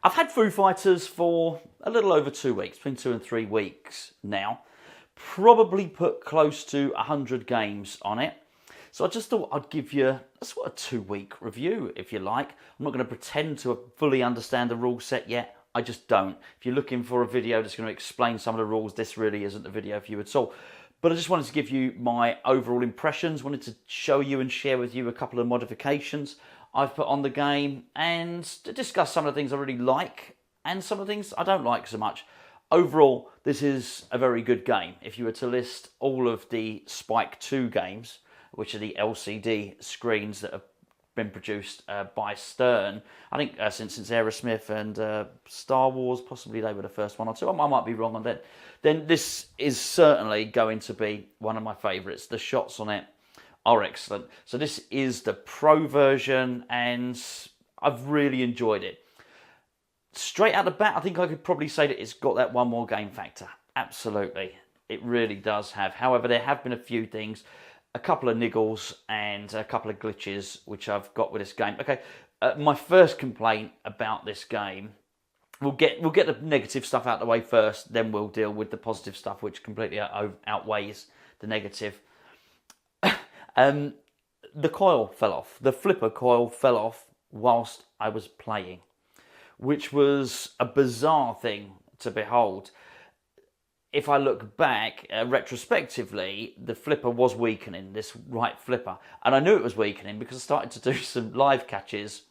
I've had Foo Fighters for a little over 2 weeks, between 2 and 3 weeks now. Probably put close to 100 games on it. So I just thought I'd give you a sort of 2-week review, if you like. I'm not going to pretend to fully understand the rule set yet. I just don't. If you're looking for a video that's going to explain some of the rules, this really isn't the video for you at all. But I just wanted to give you my overall impressions, wanted to show you and share with you a couple of modifications I've put on the game, and to discuss some of the things I really like and some of the things I don't like so much. Overall, this is a very good game. If you were to list all of the Spike 2 games, which are the LCD screens that have been produced by Stern, I think since Aerosmith and Star Wars, possibly they were the first one or two. I might be wrong on that. Then this is certainly going to be one of my favourites. The shots on it are excellent. So this is the Pro version, and I've really enjoyed it. Straight out the bat, I think I could probably say that it's got that one more game factor. Absolutely. It really does have. However, there have been a few things, a couple of niggles and a couple of glitches which I've got with this game. Okay, my first complaint about this game, we'll get the negative stuff out of the way first, then we'll deal with the positive stuff which completely outweighs the negative. The coil fell off. The flipper coil fell off whilst I was playing, which was a bizarre thing to behold. If I look back retrospectively, the flipper was weakening, this right flipper. And I knew it was weakening because I started to do some live catches.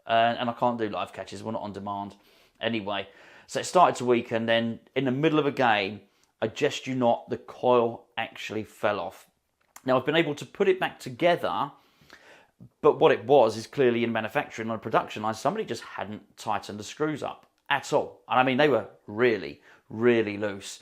And I can't do live catches, we're not on demand anyway. So it started to weaken, then in the middle of a game, I jest you not, the coil actually fell off. Now I've been able to put it back together, but what it was is clearly in manufacturing on a production line, somebody just hadn't tightened the screws up at all. And I mean, they were really, really loose.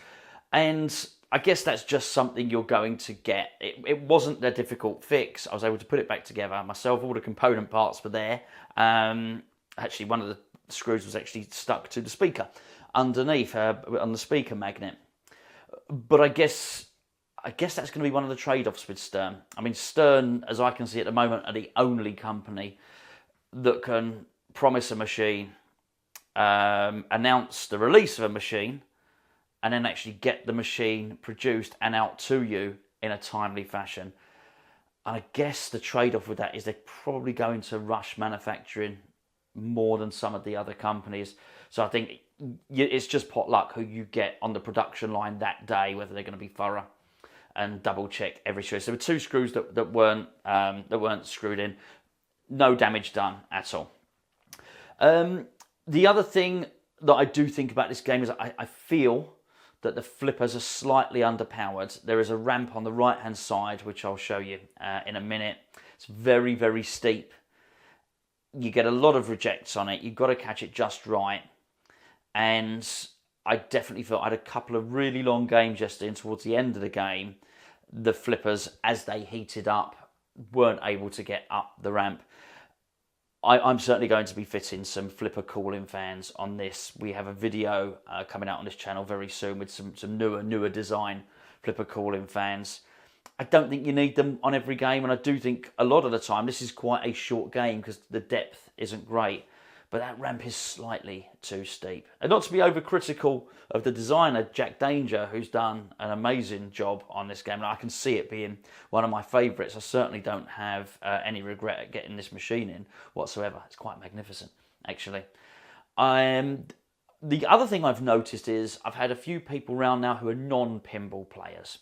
And I guess that's just something you're going to get. It wasn't a difficult fix. I was able to put it back together myself. All the component parts were there. Actually, one of the screws was actually stuck to the speaker underneath on the speaker magnet. But I guess that's going to be one of the trade-offs with Stern. I mean, Stern, as I can see at the moment, are the only company that can promise a machine, announce the release of a machine, and then actually get the machine produced and out to you in a timely fashion. And I guess the trade-off with that is they're probably going to rush manufacturing more than some of the other companies. So I think it's just pot luck who you get on the production line that day, whether they're going to be thorough and double check every screw. So there were 2 screws that weren't screwed in. No damage done at all. The other thing that I do think about this game is I feel that the flippers are slightly underpowered. There is a ramp on the right hand side, which I'll show you in a minute. It's very, very steep. You get a lot of rejects on it. You've got to catch it just right. And I definitely felt I had a couple of really long games yesterday, and towards the end of the game, the flippers, as they heated up, weren't able to get up the ramp. I'm certainly going to be fitting some flipper cooling fans on this. We have a video coming out on this channel very soon with some newer design flipper cooling fans. I don't think you need them on every game, and I do think a lot of the time this is quite a short game because the depth isn't great. But that ramp is slightly too steep. And not to be overcritical of the designer, Jack Danger, who's done an amazing job on this game. And I can see it being one of my favourites. I certainly don't have any regret at getting this machine in whatsoever. It's quite magnificent, actually. The other thing I've noticed is I've had a few people around now who are non-pinball players.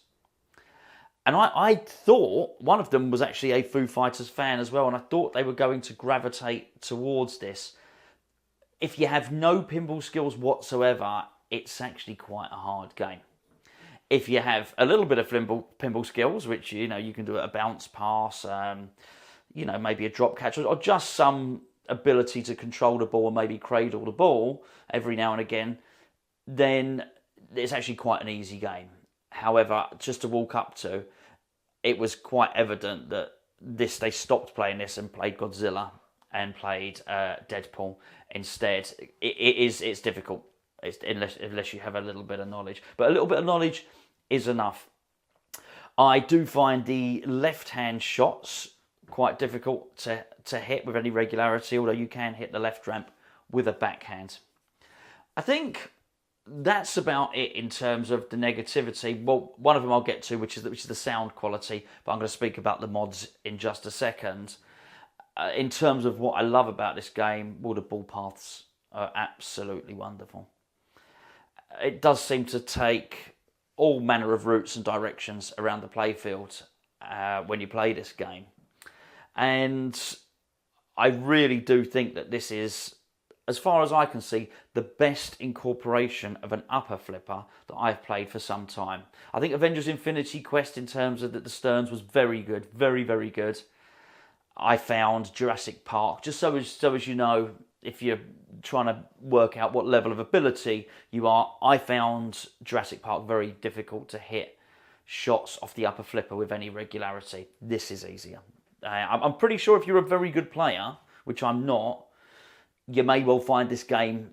And I thought one of them was actually a Foo Fighters fan as well. And I thought they were going to gravitate towards this. If you have no pinball skills whatsoever, it's actually quite a hard game. If you have a little bit of pinball skills, which you can do a bounce pass, maybe a drop catch, or just some ability to control the ball and maybe cradle the ball every now and again, then it's actually quite an easy game. However, just to walk up to, it was quite evident that they stopped playing this and played Godzilla and played Deadpool instead. It's difficult unless you have a little bit of knowledge. But a little bit of knowledge is enough. I do find the left-hand shots quite difficult to hit with any regularity, although you can hit the left ramp with a backhand. I think that's about it in terms of the negativity. Well, one of them I'll get to, which is the sound quality, but I'm going to speak about the mods in just a second. In terms of what I love about this game, well, the ball paths are absolutely wonderful. It does seem to take all manner of routes and directions around the playfield when you play this game. And I really do think that this is, as far as I can see, the best incorporation of an upper flipper that I've played for some time. I think Avengers Infinity Quest, in terms of the Sterns, was very good, very, very good. I found Jurassic Park, just so as you know, if you're trying to work out what level of ability you are, I found Jurassic Park very difficult to hit shots off the upper flipper with any regularity. This is easier. I'm pretty sure if you're a very good player, which I'm not, you may well find this game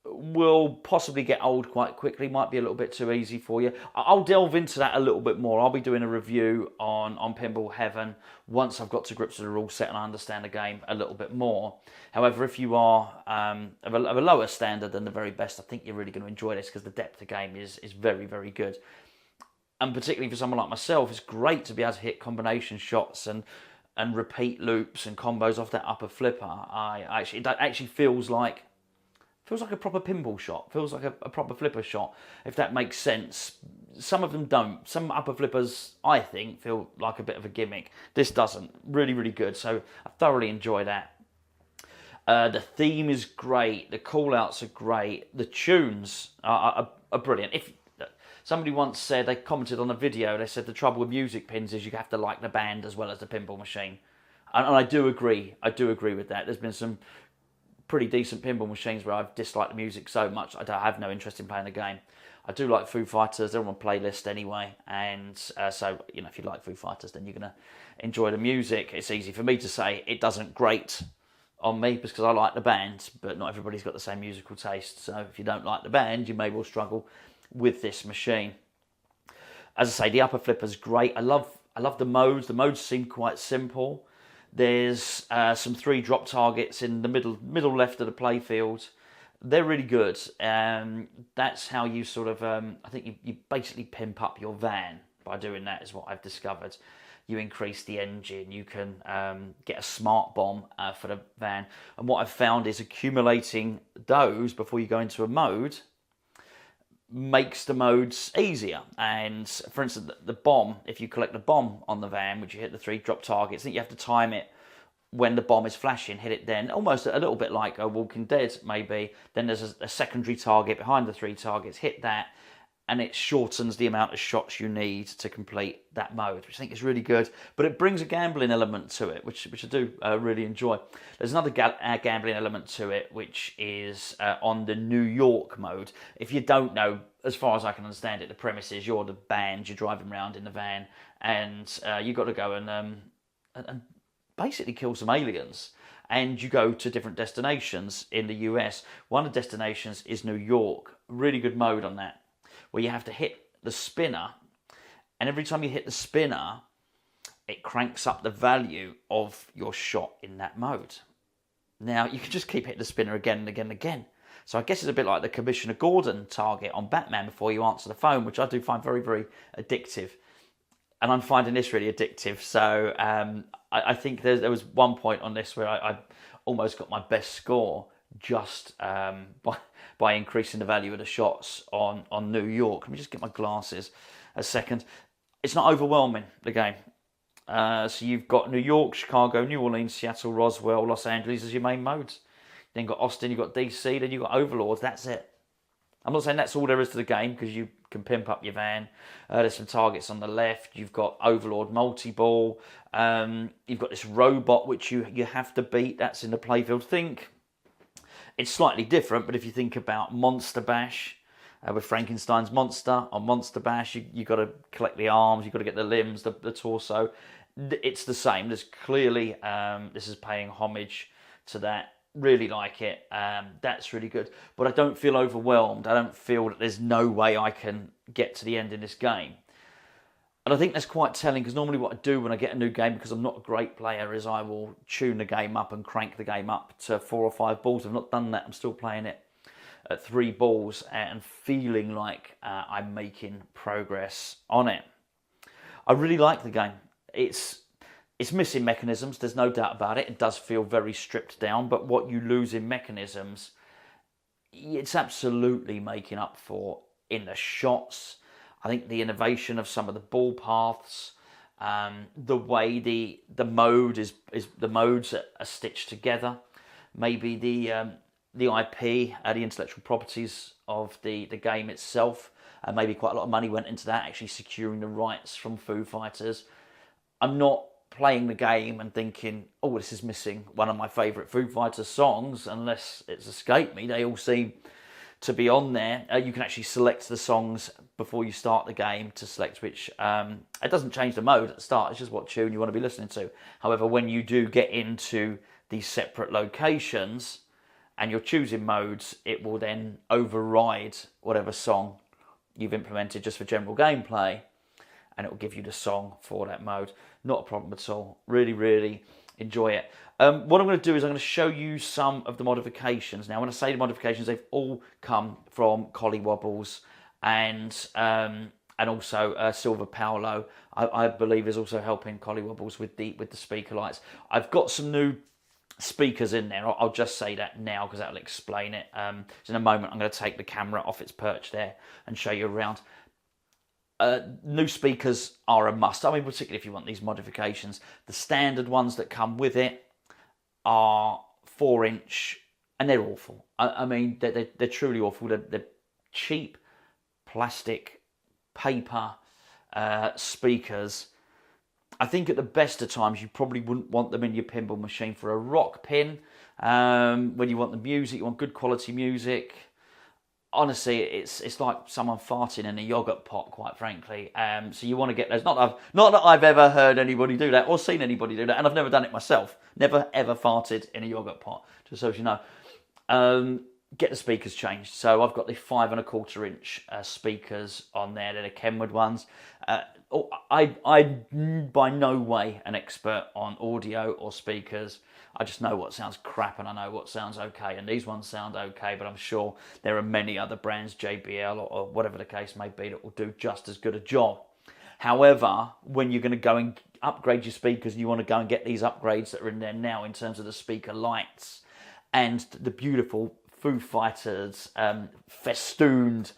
will possibly get old quite quickly, might be a little bit too easy for you. I'll delve into that a little bit more. I'll be doing a review on Pinball Heaven once I've got to grips with the rule set and I understand the game a little bit more. However, if you are of a lower standard than the very best, I think you're really going to enjoy this, because the depth of the game is very, very good. And particularly for someone like myself, it's great to be able to hit combination shots and repeat loops and combos off that upper flipper. It actually feels like a proper pinball shot. Feels like a proper flipper shot, if that makes sense. Some of them don't. Some upper flippers, I think, feel like a bit of a gimmick. This doesn't. Really, really good. So I thoroughly enjoy that. The theme is great. The call-outs are great. The tunes are brilliant. If somebody once said, they commented on a video, they said the trouble with music pins is you have to like the band as well as the pinball machine. And I do agree. I do agree with that. There's been some pretty decent pinball machines where I've disliked the music so much I have no interest in playing the game. I do like Foo Fighters. They're on my playlist anyway, and so if you like Foo Fighters, then you're going to enjoy the music. It's easy for me to say it doesn't grate on me because I like the band, but not everybody's got the same musical taste. So if you don't like the band, you may well struggle with this machine. As I say, the upper flipper's great. I love the modes. The modes seem quite simple. There's some 3 drop targets in the middle left of the playfield. They're really good. That's how you sort of, I think you basically pimp up your van by doing that, is what I've discovered. You increase the engine, you can get a smart bomb for the van. And what I've found is accumulating those before you go into a mode makes the modes easier. And for instance, the bomb, if you collect the bomb on the van, which you hit the 3 drop targets, I think you have to time it when the bomb is flashing, hit it then, almost a little bit like a Walking Dead maybe. Then there's a secondary target behind the 3 targets, hit that, and it shortens the amount of shots you need to complete that mode, which I think is really good. But it brings a gambling element to it, which I do really enjoy. There's another gambling element to it, which is on the New York mode. If you don't know, as far as I can understand it, the premise is you're the band, you're driving around in the van, and you've got to go and basically kill some aliens. And you go to different destinations in the US. One of the destinations is New York. Really good mode on that, where you have to hit the spinner, and every time you hit the spinner, it cranks up the value of your shot in that mode. Now, you can just keep hitting the spinner again and again and again. So I guess it's a bit like the Commissioner Gordon target on Batman before you answer the phone, which I do find very, very addictive. And I'm finding this really addictive. So I think there was one point on this where I almost got my best score just by increasing the value of the shots on New York. Let me just get my glasses a second. It's not overwhelming, the game. So you've got New York, Chicago, New Orleans, Seattle, Roswell, Los Angeles as your main modes. Then you've got Austin, you've got DC, then you've got Overlords. That's it. I'm not saying that's all there is to the game, because you can pimp up your van. There's some targets on the left. You've got Overlord multi-ball. You've got this robot which you have to beat. That's in the playfield. It's slightly different, but if you think about Monster Bash, with Frankenstein's monster on Monster Bash, you've got to collect the arms, you've got to get the limbs, the torso. It's the same. There's clearly, this is paying homage to that. Really like it. That's really good. But I don't feel overwhelmed. I don't feel that there's no way I can get to the end in this game. And I think that's quite telling, because normally what I do when I get a new game, because I'm not a great player, is I will tune the game up and crank the game up to 4 or 5 balls. I've not done that. I'm still playing it at 3 balls and feeling like I'm making progress on it. I really like the game. It's missing mechanisms, there's no doubt about it. It does feel very stripped down, but what you lose in mechanisms, it's absolutely making up for in the shots. I think the innovation of some of the ball paths, the way the modes are stitched together, maybe the IP, the intellectual properties of the game itself, maybe quite a lot of money went into that, actually securing the rights from Foo Fighters. I'm not playing the game and thinking, oh, this is missing one of my favourite Foo Fighters songs, unless it's escaped me. They all seem to be on there. You can actually select the songs before you start the game to select which. It doesn't change the mode at the start, it's just what tune you want to be listening to. However, when you do get into these separate locations and you're choosing modes, it will then override whatever song you've implemented just for general gameplay, and it will give you the song for that mode. Not a problem at all. Really, really enjoy it. What I'm going to do is I'm going to show you some of the modifications. Now, when I say the modifications, they've all come from Collywobles and also Silver Paolo, I believe, is also helping Collywobles with the speaker lights. I've got some new speakers in there. I'll just say that now because that'll explain it. So in a moment, I'm going to take the camera off its perch there and show you around. New speakers are a must. I mean, particularly if you want these modifications. The standard ones that come with it are 4-inch, and they're awful. I mean, they're truly awful. They're cheap plastic paper speakers. I think at the best of times, you probably wouldn't want them in your pinball machine for a rock pin. When you want the music, you want good quality music. Honestly, it's like someone farting in a yogurt pot, quite frankly. So you want to get those. Not that I've ever heard anybody do that or seen anybody do that, and I've never done it myself. Never ever farted in a yogurt pot, just so you know. Get the speakers changed. So I've got the 5 1/4 inch speakers on there. They're the Kenwood ones. I'm by no way an expert on audio or speakers. I just know what sounds crap and I know what sounds okay. And these ones sound okay, but I'm sure there are many other brands, JBL or whatever the case may be, that will do just as good a job. However, when you're going to go and upgrade your speakers and you want to go and get these upgrades that are in there now in terms of the speaker lights and the beautiful Foo Fighters festooned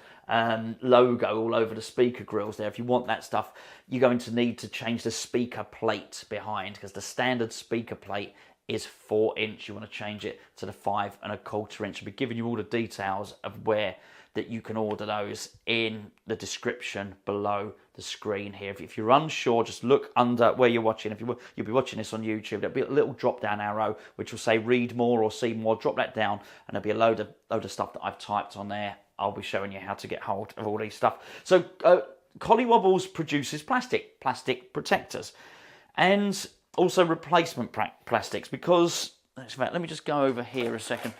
logo all over the speaker grills there. If you want that stuff, you're going to need to change the speaker plate behind, because the standard speaker plate is 4-inch. You want to change it to the 5 1/4 inch. I'll be giving you all the details of where that you can order those in the description below the screen here. If you're unsure, just look under where you're watching. If you'll be watching this on YouTube, there'll be a little drop down arrow which will say read more or see more. Drop that down and there'll be a load of stuff that I've typed on there. I'll be showing you how to get hold of all these stuff. So Collywobles produces plastic protectors and also replacement plastics, because in fact, let me just go over here a second.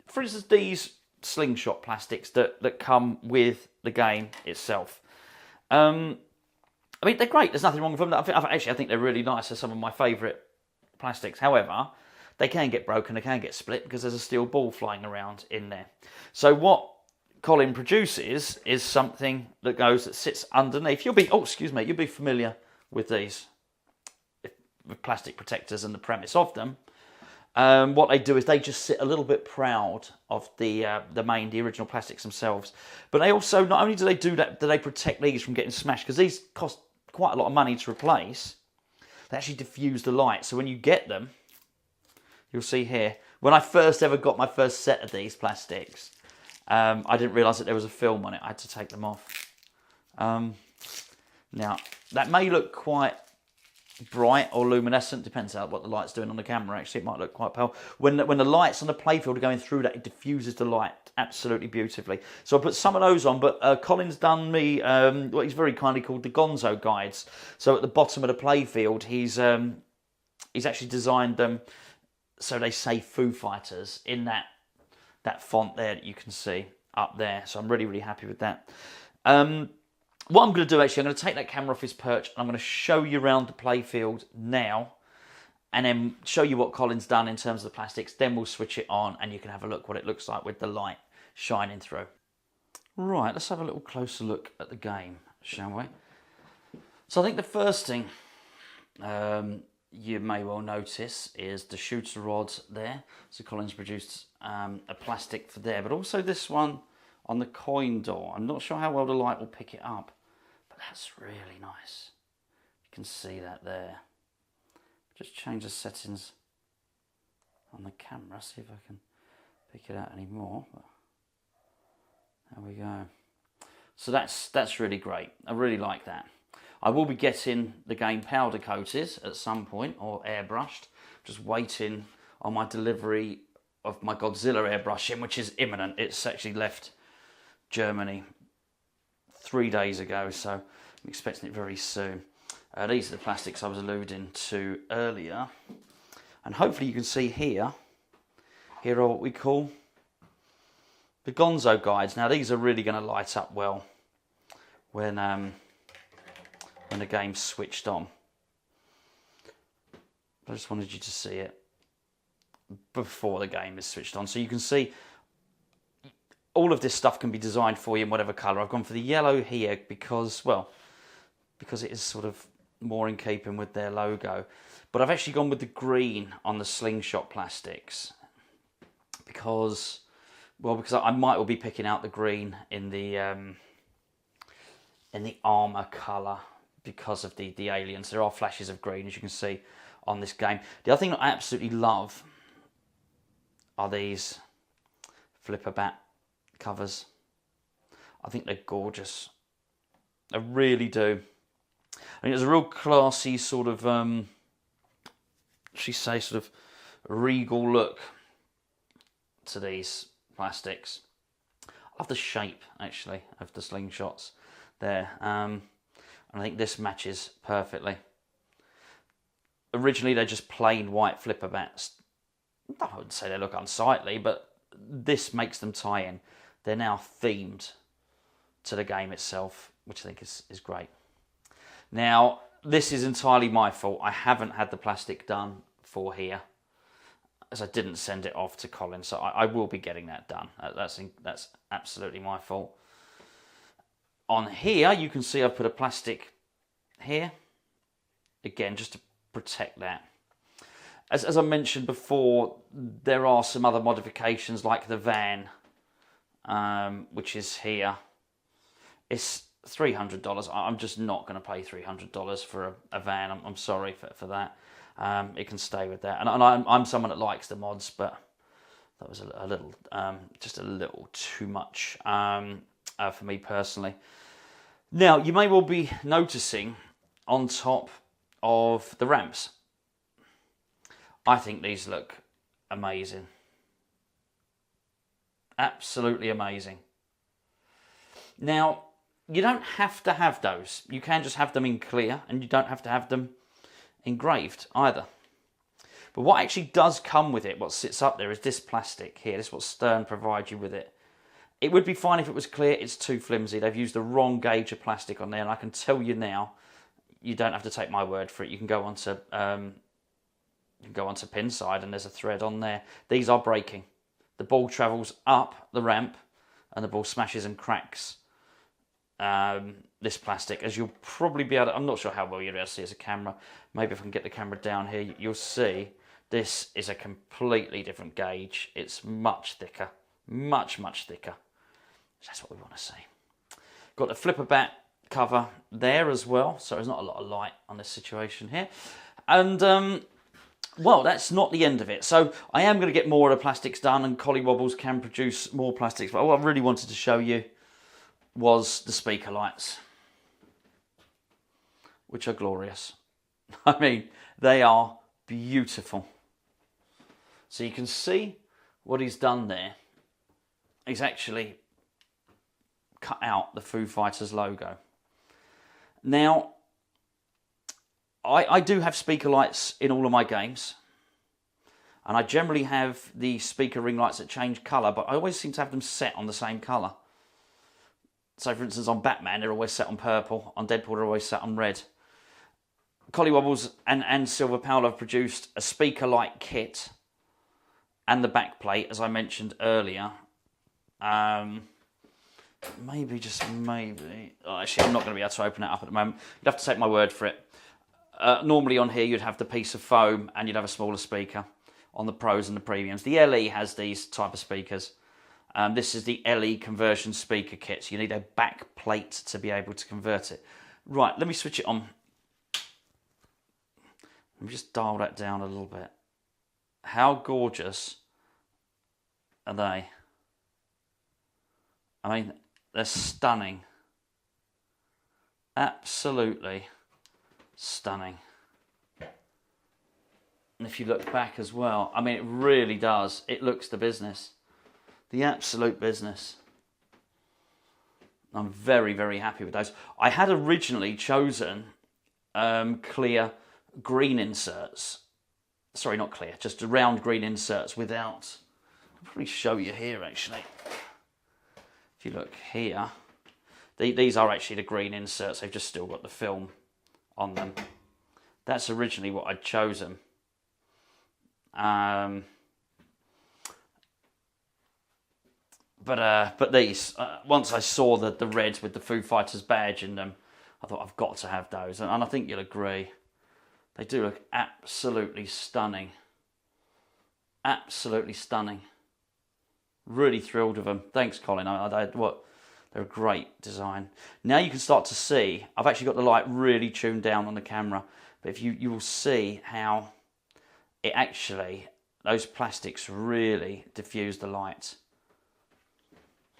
For instance, these slingshot plastics that come with the game itself. I mean, they're great. There's nothing wrong with them. Actually, I think they're really nice. They're some of my favourite plastics. However, they can get broken. They can get split because there's a steel ball flying around in there. So what Colin produces is something that sits underneath. You'll be familiar with these with plastic protectors and the premise of them. What they do is they just sit a little bit proud of the original plastics themselves. But they also, not only do they do that, do they protect these from getting smashed, because these cost quite a lot of money to replace. They actually diffuse the light. So when you get them, you'll see here, when I first ever got my first set of these plastics, I didn't realise that there was a film on it. I had to take them off. Now, that may look quite bright or luminescent, depends on what the light's doing on the camera. Actually, it might look quite pale. When the lights on the playfield are going through that, it diffuses the light absolutely beautifully. So I put some of those on, but Colin's done me what he's very kindly called the Gonzo guides. So at the bottom of the playfield, he's actually designed them so they say Foo Fighters in that font there that you can see up there. So I'm really, really happy with that. What I'm going to do, actually, I'm going to take that camera off his perch and I'm going to show you around the playfield now and then show you what Colin's done in terms of the plastics. Then we'll switch it on and you can have a look what it looks like with the light shining through. Right, let's have a little closer look at the game, shall we? So I think the first thing you may well notice is the shooter rod there. So Colin's produced a plastic for there, but also this one on the coin door. I'm not sure how well the light will pick it up, but that's really nice. You can see that there. Just change the settings on the camera, see if I can pick it out anymore. There we go. So that's really great. I really like that. I will be getting the game powder coated at some point, or airbrushed. Just waiting on my delivery of my Godzilla airbrushing, which is imminent. It's actually left Germany 3 days ago, so I'm expecting it very soon. These are the plastics I was alluding to earlier. And hopefully you can see here are what we call the Gonzo guides. Now these are really going to light up well when the game's switched on. I just wanted you to see it before the game is switched on. So you can see all of this stuff can be designed for you in whatever colour. I've gone for the yellow here because it is sort of more in keeping with their logo. But I've actually gone with the green on the slingshot plastics because I might well be picking out the green in the armour colour because of the aliens. There are flashes of green, as you can see on this game. The other thing that I absolutely love are these flipper bat covers. I think they're gorgeous. I really do. I think there's a real classy sort of, sort of regal look to these plastics. I love the shape, actually, of the slingshots there. And I think this matches perfectly. Originally, they're just plain white flipper bats. I wouldn't say they look unsightly, but this makes them tie in. They're now themed to the game itself, which I think is great. Now, this is entirely my fault. I haven't had the plastic done for here, as I didn't send it off to Colin, so I will be getting that done. That's absolutely my fault. On here, you can see I've put a plastic here, again, just to protect that. As I mentioned before, there are some other modifications like the van, which is here. It's $300. I'm just not going to pay $300 for a van. I'm sorry for that. It can stay with that. And I'm someone that likes the mods, but that was a little, just a little too much for me personally. Now, you may well be noticing on top of the ramps, I think these look amazing. Absolutely amazing. Now, you don't have to have those. You can just have them in clear, and you don't have to have them engraved either. But what actually does come with it, what sits up there, is this plastic here. This is what Stern provides you with it. It would be fine if it was clear. It's too flimsy. They've used the wrong gauge of plastic on there, and I can tell you now, you don't have to take my word for it. You can go onto Pinside, and there's a thread on there. These are breaking. The ball travels up the ramp, and the ball smashes and cracks this plastic, as you'll probably be able to, I'm not sure how well you'll be able to see as a camera. Maybe if I can get the camera down here, you'll see this is a completely different gauge. It's much thicker, much thicker. That's what we want to see. Got the flipper bat cover there as well, so there's not a lot of light on this situation here. And well, that's not the end of it. So I am going to get more of the plastics done, and Collywobles can produce more plastics. But what I really wanted to show you was the speaker lights, which are glorious. I mean, they are beautiful. So you can see what he's done there. He's actually cut out the Foo Fighters logo. Now, I do have speaker lights in all of my games, and I generally have the speaker ring lights that change colour, but I always seem to have them set on the same colour. So for instance, on Batman, they're always set on purple. On Deadpool, they're always set on red. Collywobles and Silver Powell have produced a speaker light kit and the back plate, as I mentioned earlier, Maybe, just maybe. Oh, actually, I'm not going to be able to open it up at the moment. You'd have to take my word for it. Normally on here, you'd have the piece of foam and you'd have a smaller speaker on the Pros and the Premiums. The LE has these type of speakers. This is the LE conversion speaker kit, so you need a back plate to be able to convert it. Right, let me switch it on. Let me just dial that down a little bit. How gorgeous are they? I mean, they're stunning. Absolutely stunning. And if you look back as well, I mean, it really does. It looks the business. The absolute business. I'm very, very happy with those. I had originally chosen clear green inserts. Sorry, not clear, just round green inserts without... I'll probably show you here, actually. If you look here, these are actually the green inserts. They've just still got the film on them. That's originally what I'd chosen. But these, once I saw the reds with the Foo Fighters badge in them, I thought I've got to have those, and I think you'll agree. They do look absolutely stunning. Absolutely stunning. Really thrilled with them. Thanks, Colin. They're a great design. Now you can start to see, I've actually got the light really tuned down on the camera, but if you will see how it actually, those plastics really diffuse the light.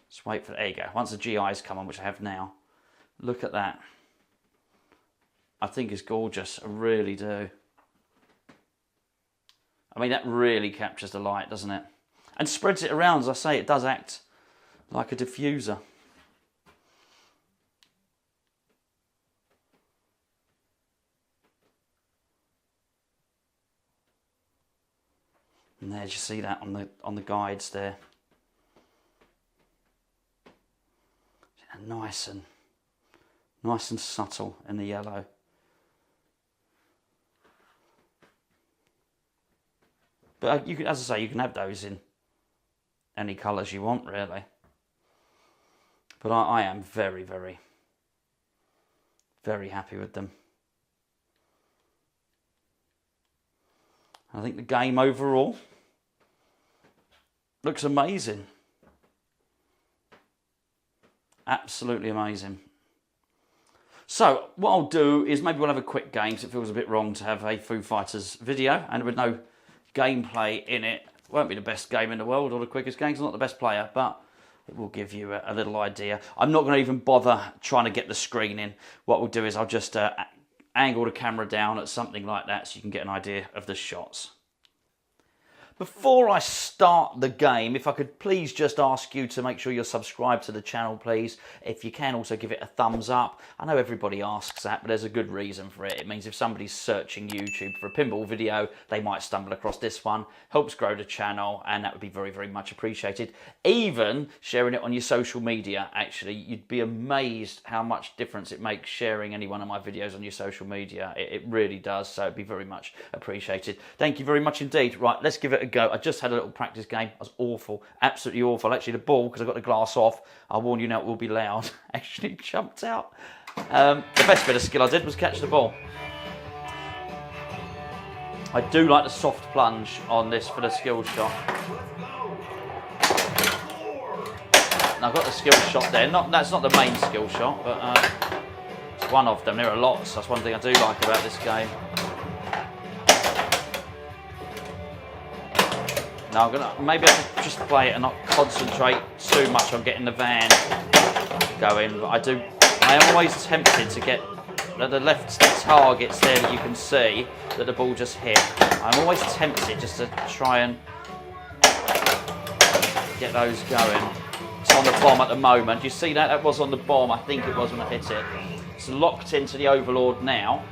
Just wait for there you go. Once the GIs come on, which I have now, look at that. I think it's gorgeous. I really do. I mean, that really captures the light, doesn't it? And spreads it around. As I say, it does act like a diffuser. And there, you see that on the guides there. Nice and subtle in the yellow. But you can, as I say, you can have those in any colours you want, really. But I am very, very, very happy with them. I think the game overall looks amazing. Absolutely amazing. So what I'll do is maybe we'll have a quick game, because it feels a bit wrong to have a Foo Fighters video and with no gameplay in it. It won't be the best game in the world or the quickest game, 'cause I'm not the best player, but it will give you a little idea. I'm not going to even bother trying to get the screen in. What we'll do is I'll just angle the camera down at something like that so you can get an idea of the shots. Before I start the game, if I could please just ask you to make sure you're subscribed to the channel, please. If you can, also give it a thumbs up. I know everybody asks that, but there's a good reason for it. It means if somebody's searching YouTube for a pinball video, they might stumble across this one. Helps grow the channel, and that would be very, very much appreciated. Even sharing it on your social media, actually. You'd be amazed how much difference it makes sharing any one of my videos on your social media. It really does, so it'd be very much appreciated. Thank you very much indeed. Right, let's give it a go. I just had a little practice game. I was awful, absolutely awful. Actually, the ball, because I got the glass off, I warn you now, it will be loud, actually jumped out. The best bit of skill I did was catch the ball. I do like the soft plunge on this for the skill shot. Now, I've got the skill shot there. That's not the main skill shot, but it's one of them. There are lots. That's one thing I do like about this game. Now, maybe I should just play it and not concentrate too much on getting the van going. But I am always tempted to get the left targets there that you can see that the ball just hit. I'm always tempted just to try and get those going. It's on the bomb at the moment. You see that? That was on the bomb. I think it was when I hit it. It's locked into the Overlord now,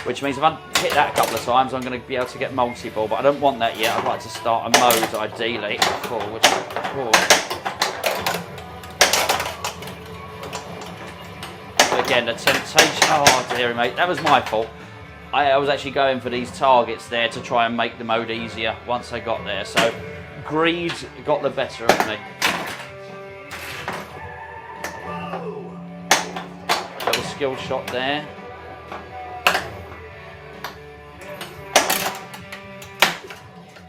which means if I hit that a couple of times, I'm going to be able to get multi-ball, but I don't want that yet. I'd like to start a mode, ideally, forward. But again, the temptation, oh dear mate, that was my fault. I was actually going for these targets there to try and make the mode easier once I got there, so greed got the better of me. skill shot there.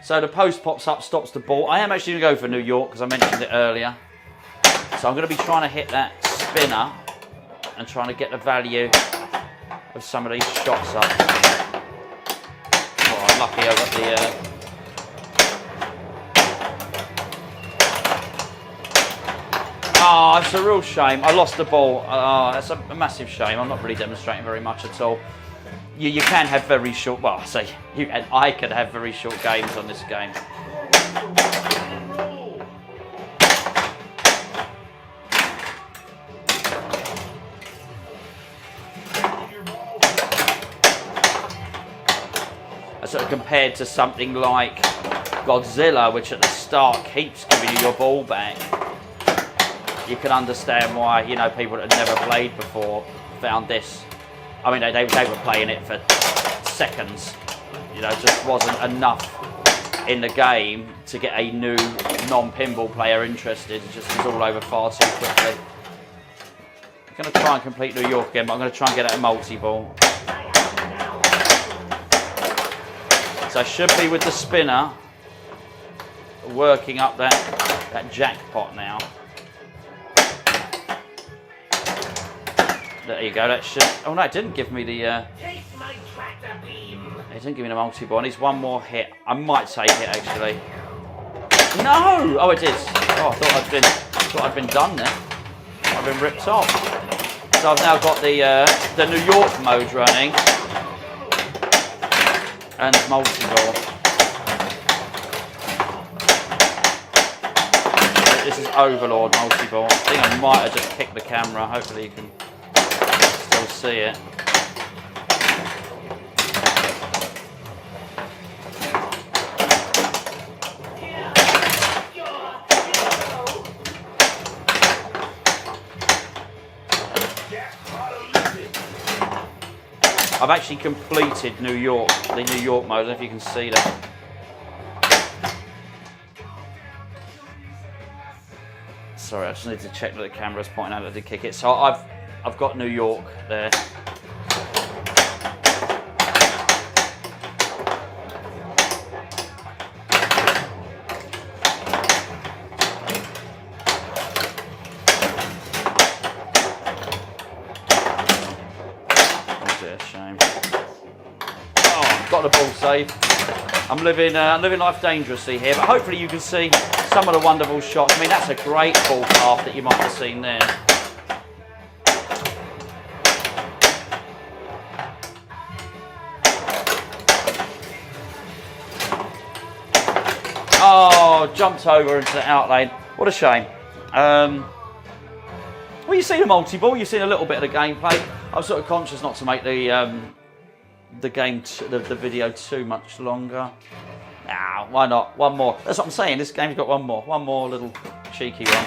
So the post pops up, stops the ball. I am actually going to go for New York because I mentioned it earlier. So I'm going to be trying to hit that spinner and trying to get the value of some of these shots up. Oh, I'm lucky I got the... Oh, it's a real shame. I lost the ball. Oh, that's a massive shame. I'm not really demonstrating very much at all. You can have very short... Well, I say you and I can have very short games on this game. Sort of compared to something like Godzilla, which at the start keeps giving you your ball back. You can understand why, you know, people that had never played before found this. I mean, they were playing it for seconds. You know, just wasn't enough in the game to get a new non-pinball player interested. It just was all over far too quickly. I'm going to try and complete New York again, but I'm going to try and get out a multi-ball. So I should be with the spinner working up that jackpot now. There you go. That should. Oh no, it didn't give me the. It didn't give me the multi-ball. I need one more hit. I might take it actually. No! Oh, it is. Oh, I thought I'd been done there. I've been ripped off. So I've now got the New York mode running. And multi-ball. This is Overlord multi-ball. I think I might have just kicked the camera. Hopefully you can still see it. I've actually completed New York, the New York mode. I don't know if you can see that. Sorry, I just need to check that the camera's pointing out that I did kick it. So I've got New York there. Got the ball safe. I'm living life dangerously here, but hopefully you can see some of the wonderful shots. I mean, that's a great ball path that you might have seen there. Oh, jumped over into the out lane. What a shame. Well, you've seen a multi-ball. You've seen a little bit of the gameplay. I was sort of conscious not to make the game, the video too much longer. Nah, why not? One more. That's what I'm saying. This game's got one more little cheeky one.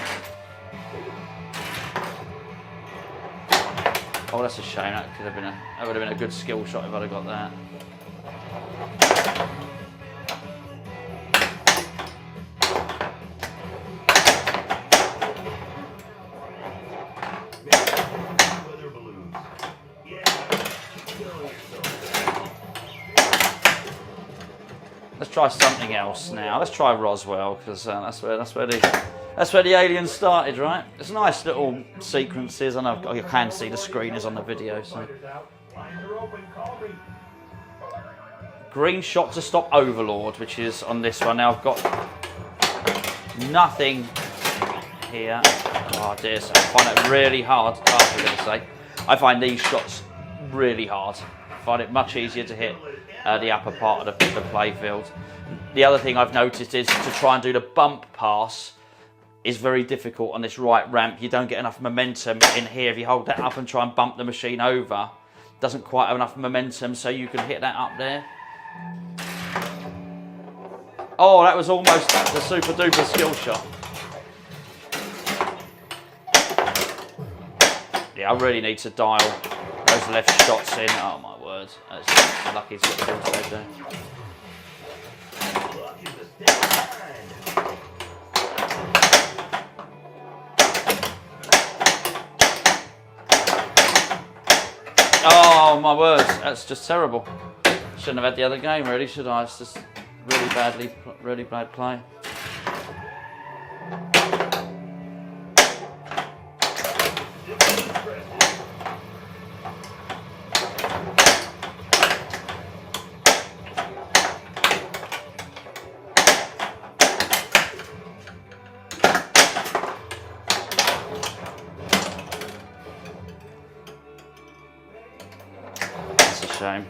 Oh, that's a shame. That would have been a good skill shot if I'd have got that. Let's try something else now. Let's try Roswell, because that's where the aliens started, right? It's nice little sequences. I know you can see the screen is on the video. So. Green shot to stop Overlord, which is on this one. Now I've got nothing here. Oh dear, so I find it really hard. I was going to say, I find these shots really hard. I find it much easier to hit the upper part of the playfield. The other thing I've noticed is to try and do the bump pass is very difficult on this right ramp. You don't get enough momentum in here. If you hold that up and try and bump the machine over, it doesn't quite have enough momentum, so you can hit that up there. Oh, that was almost the super duper skill shot. Yeah, I really need to dial those left shots in. Oh my word, I'm lucky to get the ball saved there. Oh my word, that's just terrible. Shouldn't have had the other game really, should I? It's just really bad play. That's a shame.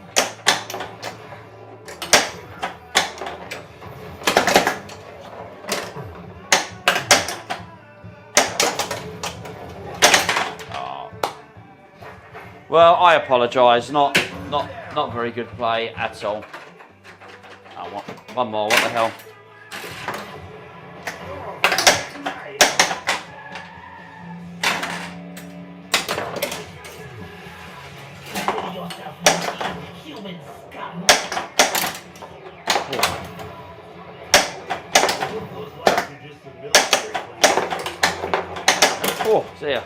Well, I apologise. Not very good play at all. Oh, one more. What the hell? Oh dear.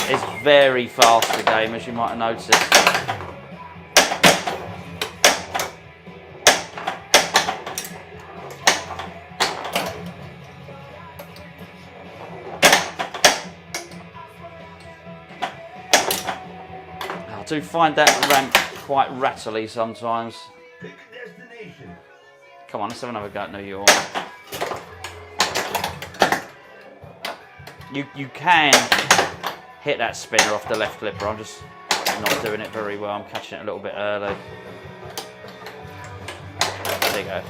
It's very fast, the game, as you might have noticed. I do find that ramp quite rattly sometimes. Come on, let's have another go at New York. You can hit that spinner off the left flipper. I'm just not doing it very well. I'm catching it a little bit early. There you go.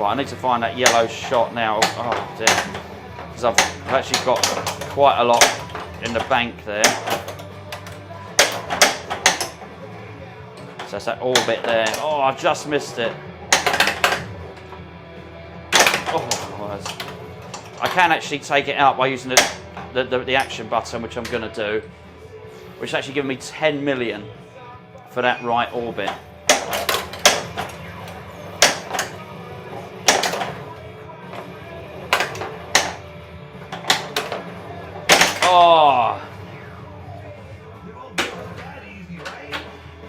Right, I need to find that yellow shot now. Oh dear. Because I've actually got quite a lot in the bank there. So that's that orbit there. Oh, I just missed it. Oh, I can actually take it out by using the action button, which I'm going to do. Which is actually giving me 10 million for that right orbit. Oh.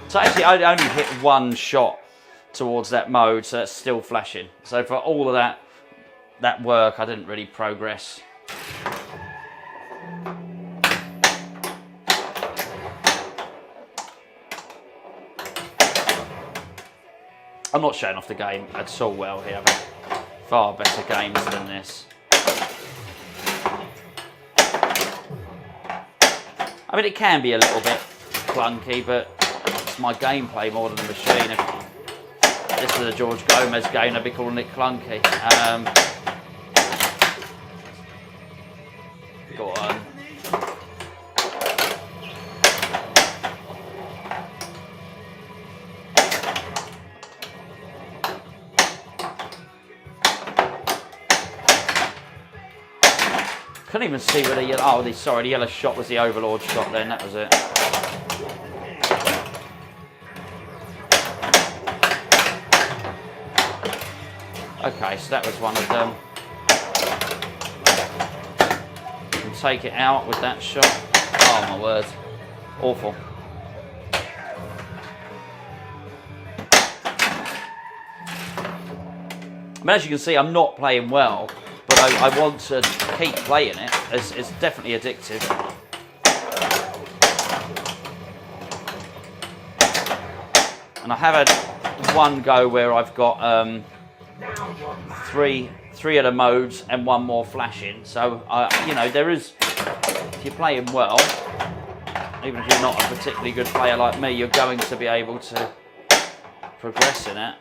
So actually I only hit one shot towards that mode, so that's still flashing. So for all of that work, I didn't really progress. I'm not showing off the game at all well here. I've had far better games than this. I mean, it can be a little bit clunky, but it's my gameplay more than the machine. If this was a George Gomez game, I'd be calling it clunky. Go on. Couldn't even see where the yellow. Oh, sorry, the yellow shot was the overlord shot. Then that was it. Okay, so that was one of them. You can take it out with that shot. Oh my word, awful. I mean, as you can see, I'm not playing well. But I want to keep playing it. It's definitely addictive. And I have had one go where I've got three of the modes and one more flashing. So you know, there is, if you're playing well, even if you're not a particularly good player like me, you're going to be able to progress in it.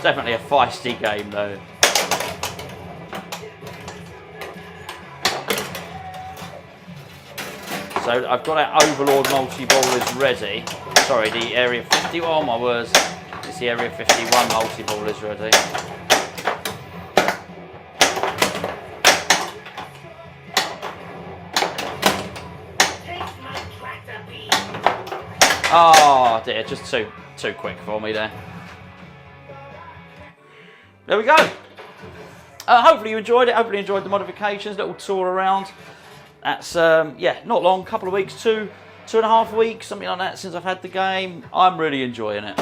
Definitely a feisty game though. So So I've got our Overlord multi-ball is ready. Sorry, the Area 50, oh my words. It's the Area 51 multi-ball is ready. Oh dear, just too quick for me there. There we go. Hopefully you enjoyed it. Hopefully you enjoyed the modifications, little tour around. That's, yeah, not long, couple of weeks, 2.5 weeks, something like that since I've had the game. I'm really enjoying it.